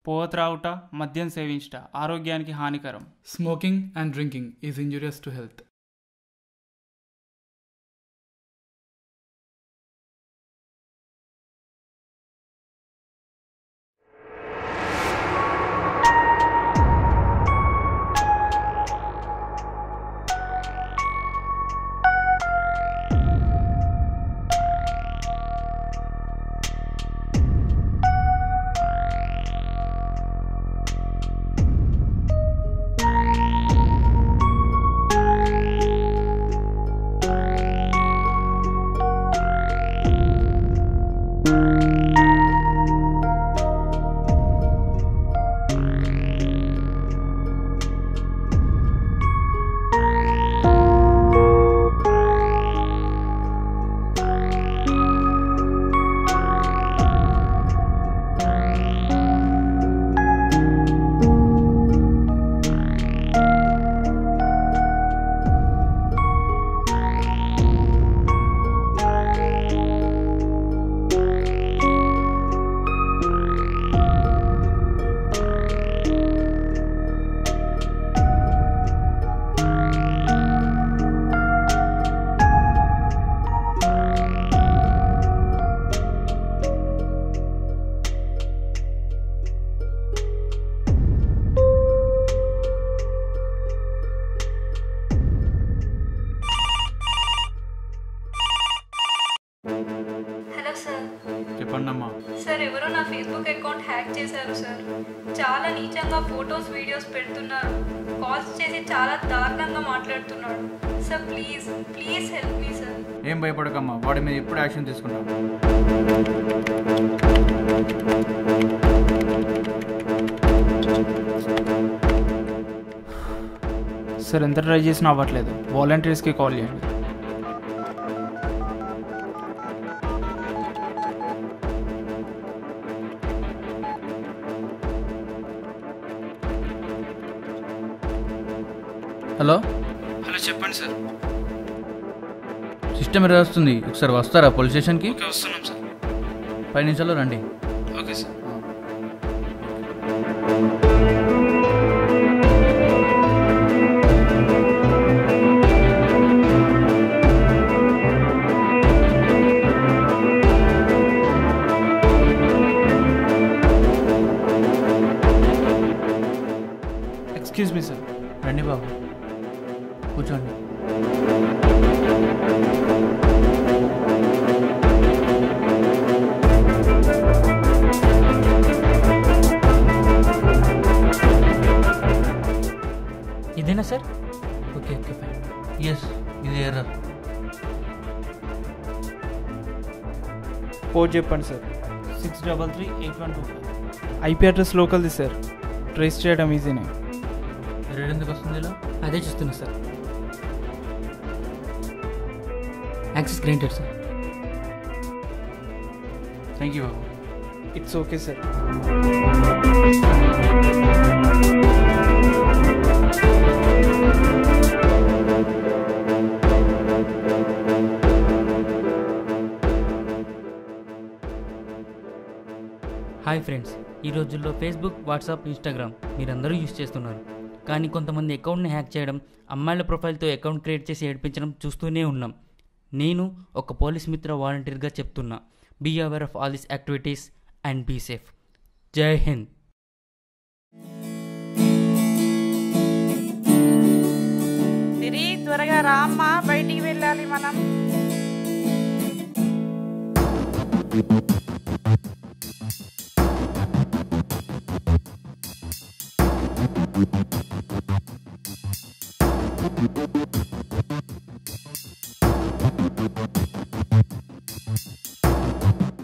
పొగ త్రాగుట, మద్యం సేవించుట ఆరోగ్యానికి హానికరం. Smoking and drinking is injurious to health. Hello sir. చెప్పండమ్మా. సార్, ఎవరో నా ఫేస్బుక్ అకౌంట్ హ్యాక్ చేశారు సార్. చాలా నీచంగా ఫొటోస్ వీడియోస్ పెడుతున్నారు. కాల్స్ చేసి చాలా దారుణంగా మాట్లాడుతున్నాడు. Sir please please help me sir. ఏం భయపడకమ్మా, వాడి మీద ఎప్పుడు యాక్షన్ తీసుకుంటాం. సార్ ఎంత ట్రై చేసినా అవ్వట్లేదు. వాలంటీర్స్కి కాల్ చేయండి. హలో హలో, చెప్పండి సార్. సిస్టమ్ ఎర్రర్ వస్తుంది, ఒకసారి వస్తారా పోలీస్ స్టేషన్కి? ఓకే, వస్తున్నాం సార్. 5 నిమిషాల్లో రండి. Okay sir. Excuse me sir. రండి బాబు, కూర్చోండి. ఇదేనా sir? Okay okay fine. Yes, ఇది ఎర్రర్. కోడ్ చెప్పండి సార్. 6338125. ఐపీ అడ్రస్ లోకల్ది సార్. ట్రేస్ చేయడం ఈజీనే. ఎర్రర్ ఎందుకు వస్తుంది ఇలా? అదే చూస్తున్నా sir. Access granted sir. Thank you బాబు. It's okay sir. Hi friends, ఈ రోజుల్లో ఫేస్బుక్, వాట్సాప్, ఇన్స్టాగ్రామ్ మీరందరూ యూజ్ చేస్తున్నారు. కానీ కొంతమంది అకౌంట్ని హ్యాక్ చేయడం, అమ్మాయిల ప్రొఫైల్తో అకౌంట్ క్రియేట్ చేసి ఏడిపించడం చూస్తూనే ఉన్నాం. నేను ఒక పోలీస్ మిత్ర వాలంటీర్గా చెప్తున్నా, be aware of all these activities and be safe. జై హింద్. త్వరగా రామ్మా, బయటికి వెళ్ళాలి మనం.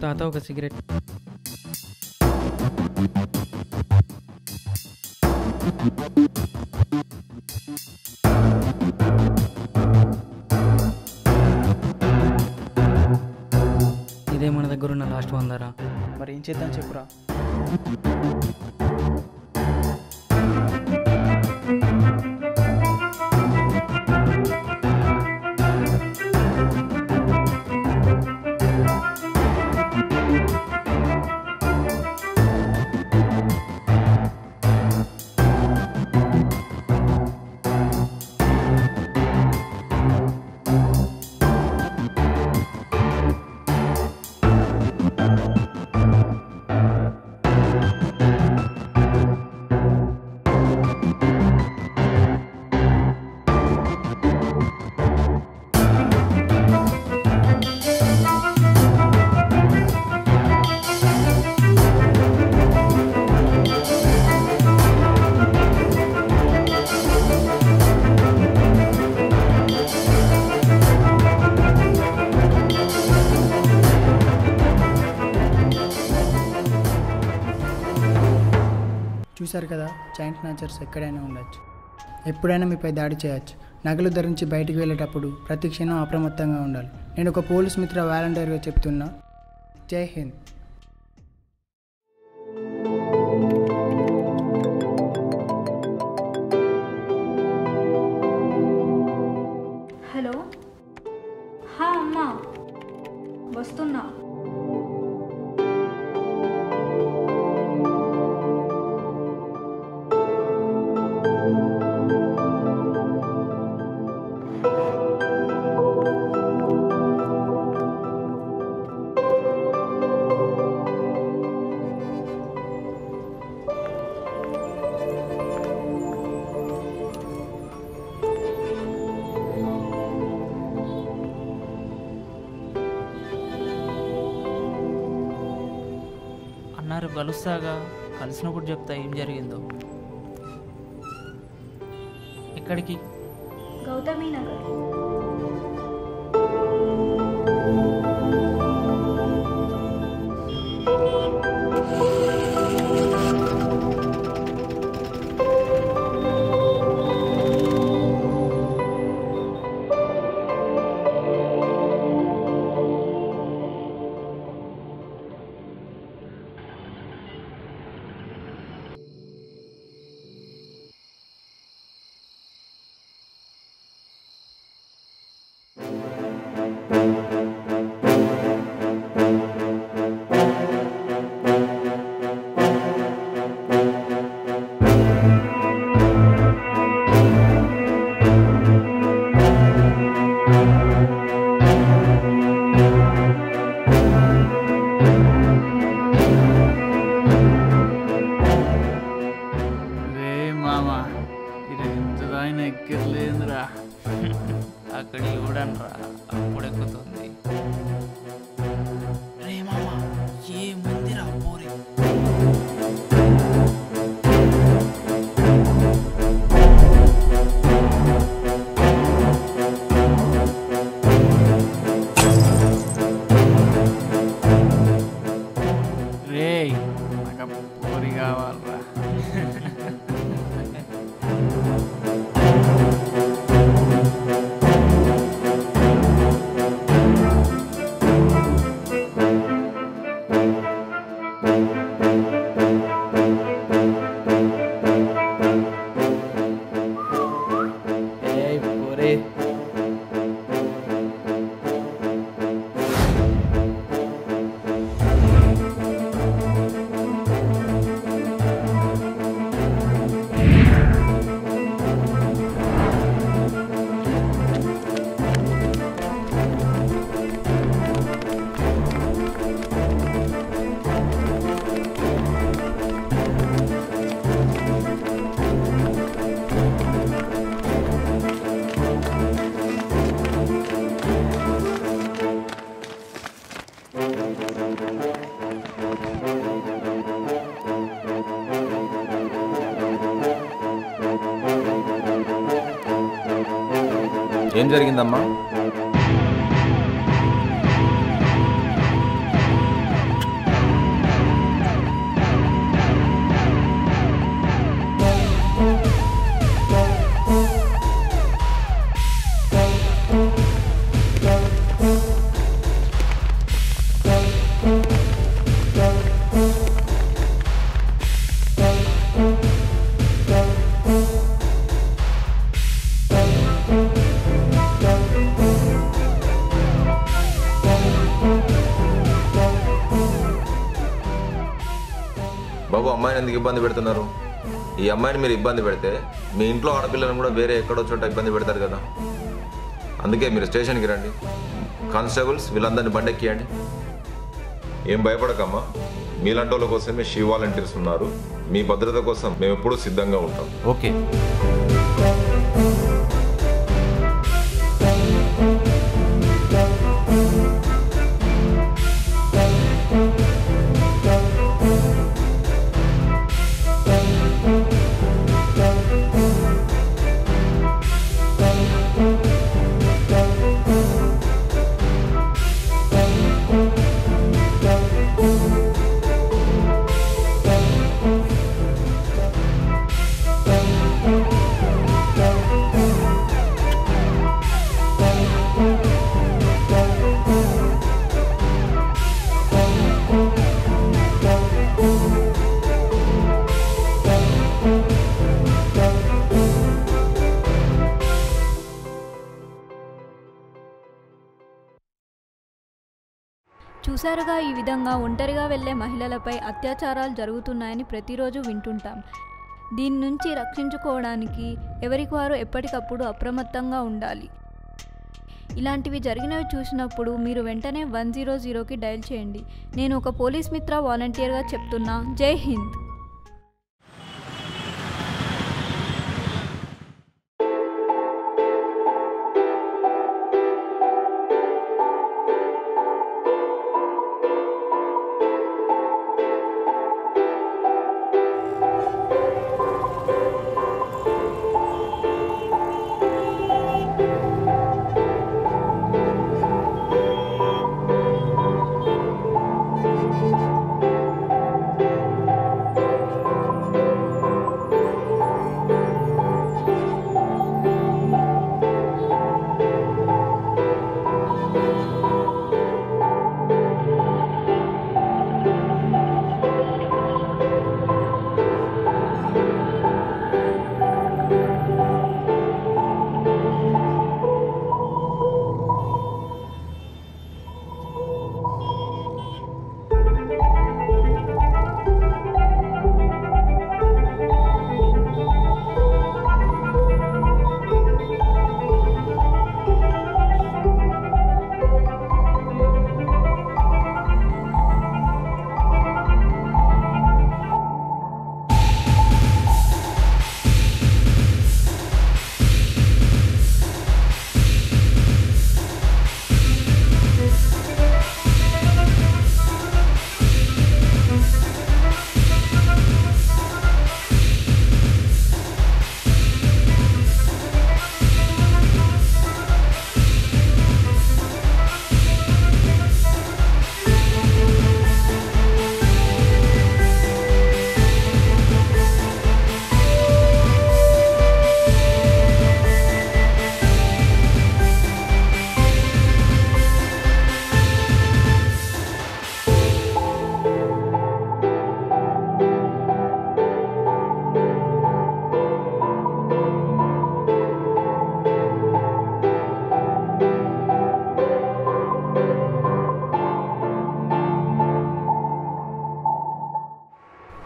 తాత ఒక సిగరెట్. ఇదే మన దగ్గర ఉన్న లాస్ట్ 100రా. మరి ఏం చేద్దాం చెప్పురా. చూశారు కదా, చైన్ స్నాచర్స్ ఎక్కడైనా ఉండొచ్చు, ఎప్పుడైనా మీపై దాడి చేయొచ్చు. నగలు ధరించి బయటికి వెళ్ళేటప్పుడు ప్రతి క్షణం అప్రమత్తంగా ఉండాలి. నేను ఒక పోలీస్ మిత్ర వాలంటీర్గా చెప్తున్నా. జై హింద్. హలో. అమ్మా వస్తున్నా. అన్నారు కలుస్తాగా, కలిసినప్పుడు చెప్తా ఏం జరిగిందో. ఎక్కడికి? గౌతమి నగర్. ఎక్కర్లేదురా. అక్కడ చూడనరా, అప్పుడు ఎక్కుతుంది. రే మామ, ఏముందిరా పోరి. రే నాకు పోరి కావాలరా. ఏం జరిగిందమ్మా? బాబు, అమ్మాయిని ఎందుకు ఇబ్బంది పెడుతున్నారు? ఈ అమ్మాయిని మీరు ఇబ్బంది పెడితే మీ ఇంట్లో ఆడపిల్లను కూడా వేరే ఎక్కడో చోట ఇబ్బంది పెడతారు కదా. అందుకే మీరు స్టేషన్కి రండి. కానిస్టేబుల్స్ వీళ్ళందరినీ బండెక్కియండి. ఏం భయపడకమ్మా, మీలాంటి వాళ్ళ కోసమే షీ వాలంటీర్స్ ఉన్నారు. మీ భద్రత కోసం మేము ఎప్పుడూ సిద్ధంగా ఉంటాం. ఓకే. చూసారుగా, ఈ విధంగా ఒంటరిగా వెళ్లే మహిళలపై అత్యాచారాలు జరుగుతున్నాయని ప్రతిరోజు వింటుంటాం. దీని నుంచి రక్షించుకోవడానికి ఎవరికి వారు ఎప్పటికప్పుడు అప్రమత్తంగా ఉండాలి. ఇలాంటివి జరిగినవి చూసినప్పుడు మీరు వెంటనే 100కి డయల్ చేయండి. నేను ఒక పోలీస్ మిత్ర వాలంటీర్గా చెప్తున్నా. జై హింద్.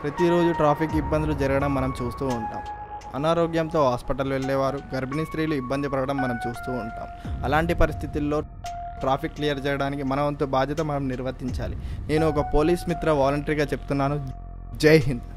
ప్రతిరోజు ట్రాఫిక్ ఇబ్బందులు జరగడం మనం చూస్తూ ఉంటాం. అనారోగ్యంతో హాస్పిటల్ వెళ్ళేవారు, గర్భిణీ స్త్రీలు ఇబ్బంది పడడం మనం చూస్తూ ఉంటాం. అలాంటి పరిస్థితుల్లో ట్రాఫిక్ క్లియర్ చేయడానికి మన వంతు బాధ్యత మనం నిర్వర్తించాలి. నేను ఒక పోలీస్ మిత్ర వాలంటరీగా చెప్తున్నాను. జై హింద్.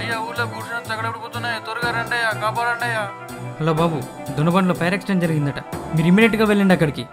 అయ్యా, ఊళ్ళో కూర్చుని తగలబడిపోతున్నాయి, త్వరగా రండి అయ్యా, కాపాడండి అయ్యా. హలో బాబు, దున్నబండ్లో ఫైర్ యాక్సిడెంట్ జరిగిందట. మీరు ఇమీడియట్గా వెళ్ళండి అక్కడికి.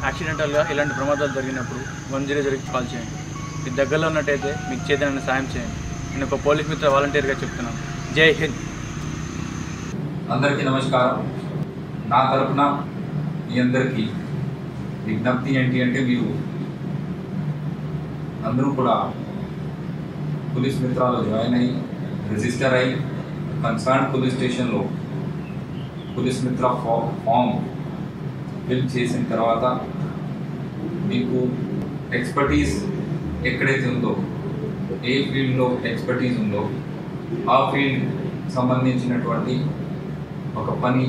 యాక్సిడెంటల్గా ఇలాంటి ప్రమాదాలు జరిగినప్పుడు 100కి కాల్ చేయండి. మీకు దగ్గరలో ఉన్నట్టయితే మీకు చేతనైన సాయం చేయండి. నేను ఒక పోలీస్ మిత్ర వాలంటీర్గా చెప్తున్నాను. జై హింద్. అందరికీ నమస్కారం. నా తరఫున మీ అందరికీ విజ్ఞప్తి ఏంటి అంటే, మీరు అందరూ కూడా పోలీస్ మిత్రాలు జాయిన్ అయ్యి రిజిస్టర్ అయ్యి కన్సర్న్ పోలీస్ స్టేషన్లో పోలీస్ మిత్ర ఫామ్ ఫిల్ చేసిన తర్వాత మీకు ఎక్స్పర్టీస్ ఎక్కడైతే ఉందో, ఏ ఫీల్డ్లో ఎక్స్పర్టీస్ ఉందో ఆ ఫీల్డ్ సంబంధించినటువంటి ఒక పని,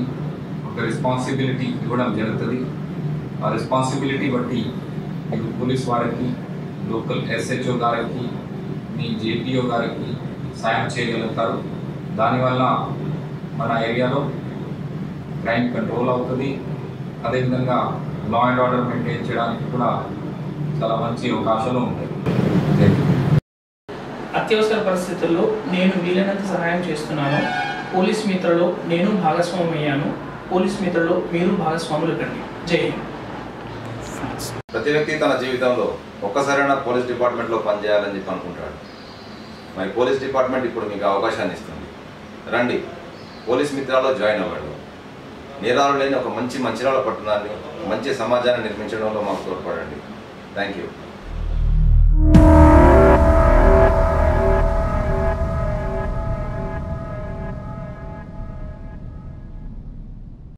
ఒక రెస్పాన్సిబిలిటీ ఇవ్వడం జరుగుతుంది. ఆ రెస్పాన్సిబిలిటీ బట్టి మీకు పోలీస్ వారికి, లోకల్ ఎస్హెచ్ఓ గారికి, మీ జేపీఓ గారికి సాయం చేయగలుగుతారు. దానివల్ల మన ఏరియాలో క్రైమ్ కంట్రోల్ అవుతుంది, అదేవిధంగా లా అండ్ ఆర్డర్ మెయింటైన్ చేయడానికి కూడా చాలా మంచి అవకాశాలు ఉంటాయి. అత్యవసర పరిస్థితుల్లో నేను వీలైనంత సహాయం చేస్తున్నాను. పోలీస్ మిత్రలో నేను భాగస్వామి అయ్యాను. పోలీస్ మిత్రలో మీరు భాగస్వాములు కండి. జై హింద్. ప్రతి వ్యక్తి తన జీవితంలో ఒక్కసారైనా పోలీస్ డిపార్ట్మెంట్లో పనిచేయాలని చెప్పి అనుకుంటాడు. మరి పోలీస్ డిపార్ట్మెంట్ ఇప్పుడు మీకు అవకాశాన్ని ఇస్తుంది. రండి, పోలీస్ మిత్రాలో జాయిన్ అవ్వండి. నేరాలు లేని ఒక మంచి మంచిర్యాల పట్టణాన్ని, మంచి సమాజాన్ని నిర్మించడంలో మాకు తోడ్పడండి. Thank you.